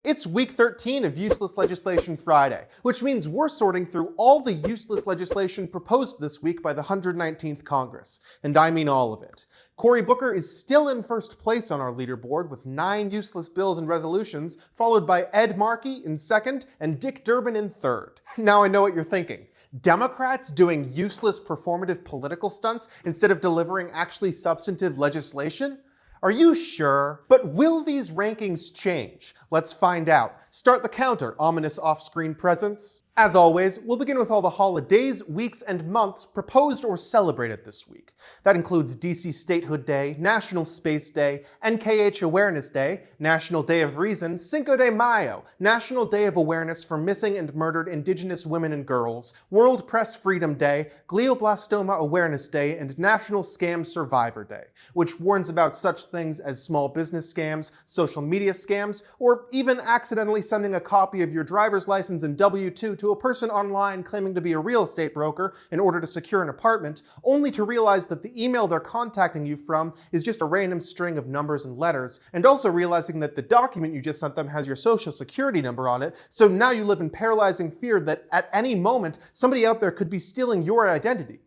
It's week 13 of Useless Legislation Friday, which means we're sorting through all the useless legislation proposed this week by the 119th Congress, and I mean all of it. Cory Booker is still in first place on our leaderboard with 9 useless bills and resolutions, followed by Ed Markey in second and Dick Durbin in third. Now I know what you're thinking. Democrats doing useless performative political stunts instead of delivering actually substantive legislation? Are you sure? But will these rankings change? Let's find out. Start the counter, ominous off-screen presence. As always, we'll begin with all the holidays, weeks, and months proposed or celebrated this week. That includes DC Statehood Day, National Space Day, NKH Awareness Day, National Day of Reason, Cinco de Mayo, National Day of Awareness for Missing and Murdered Indigenous Women and Girls, World Press Freedom Day, Glioblastoma Awareness Day, and National Scam Survivor Day, which warns about such things as small business scams, social media scams, or even accidentally sending a copy of your driver's license and W-2 to a person online claiming to be a real estate broker in order to secure an apartment, only to realize that the email they're contacting you from is just a random string of numbers and letters, and also realizing that the document you just sent them has your social security number on it, so now you live in paralyzing fear that at any moment somebody out there could be stealing your identity.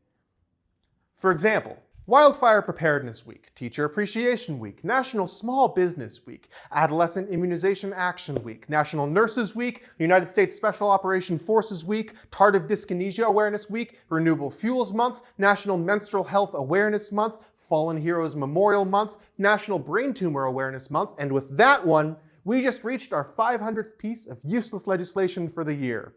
For example, Wildfire Preparedness Week, Teacher Appreciation Week, National Small Business Week, Adolescent Immunization Action Week, National Nurses Week, United States Special Operation Forces Week, Tardive Dyskinesia Awareness Week, Renewable Fuels Month, National Menstrual Health Awareness Month, Fallen Heroes Memorial Month, National Brain Tumor Awareness Month, and with that one, we just reached our 500th piece of useless legislation for the year.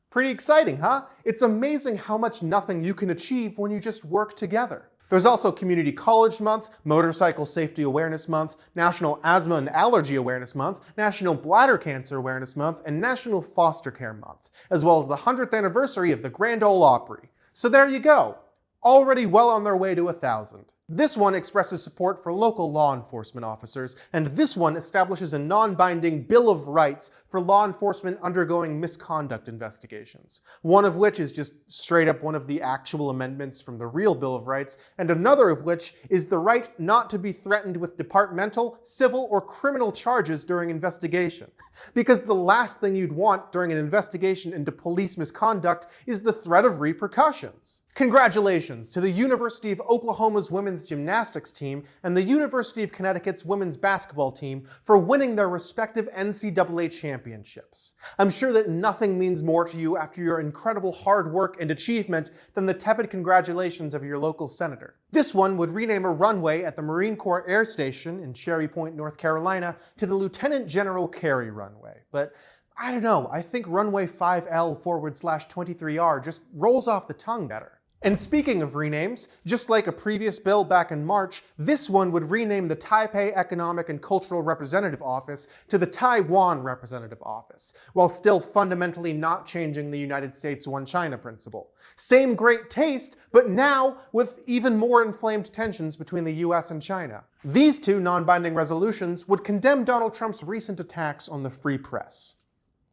Pretty exciting, huh? It's amazing how much nothing you can achieve when you just work together. There's also Community College Month, Motorcycle Safety Awareness Month, National Asthma and Allergy Awareness Month, National Bladder Cancer Awareness Month, and National Foster Care Month, as well as the 100th anniversary of the Grand Ole Opry. So there you go. Already well on their way to 1,000. This one expresses support for local law enforcement officers, and this one establishes a non-binding Bill of Rights for law enforcement undergoing misconduct investigations. One of which is just straight up one of the actual amendments from the real Bill of Rights, and another of which is the right not to be threatened with departmental, civil, or criminal charges during investigation. Because the last thing you'd want during an investigation into police misconduct is the threat of repercussions. Congratulations to the University of Oklahoma's women's gymnastics team and the University of Connecticut's women's basketball team for winning their respective NCAA championships. I'm sure that nothing means more to you after your incredible hard work and achievement than the tepid congratulations of your local senator. This one would rename a runway at the Marine Corps Air Station in Cherry Point, North Carolina to the Lieutenant General Carey Runway, but I don't know, I think runway 5L/23R just rolls off the tongue better. And speaking of renames, just like a previous bill back in March, this one would rename the Taipei Economic and Cultural Representative Office to the Taiwan Representative Office, while still fundamentally not changing the United States One China principle. Same great taste, but now with even more inflamed tensions between the US and China. These two non-binding resolutions would condemn Donald Trump's recent attacks on the free press.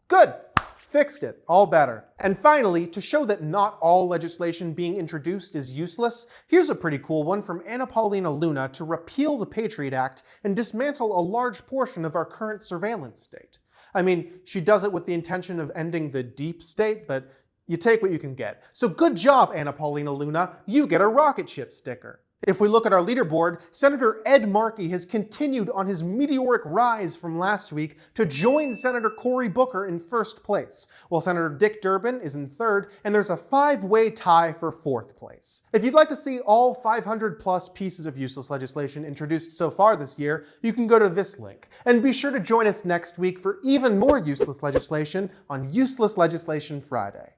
Good! Fixed it. All better. And finally, to show that not all legislation being introduced is useless, here's a pretty cool one from Anna Paulina Luna to repeal the Patriot Act and dismantle a large portion of our current surveillance state. I mean, she does it with the intention of ending the deep state, but you take what you can get. So good job, Anna Paulina Luna. You get a rocket ship sticker. If we look at our leaderboard, Senator Ed Markey has continued on his meteoric rise from last week to join Senator Cory Booker in first place, while Senator Dick Durbin is in third, and there's a 5-way tie for fourth place. If you'd like to see all 500 plus pieces of useless legislation introduced so far this year, you can go to this link. And be sure to join us next week for even more useless legislation on Useless Legislation Friday.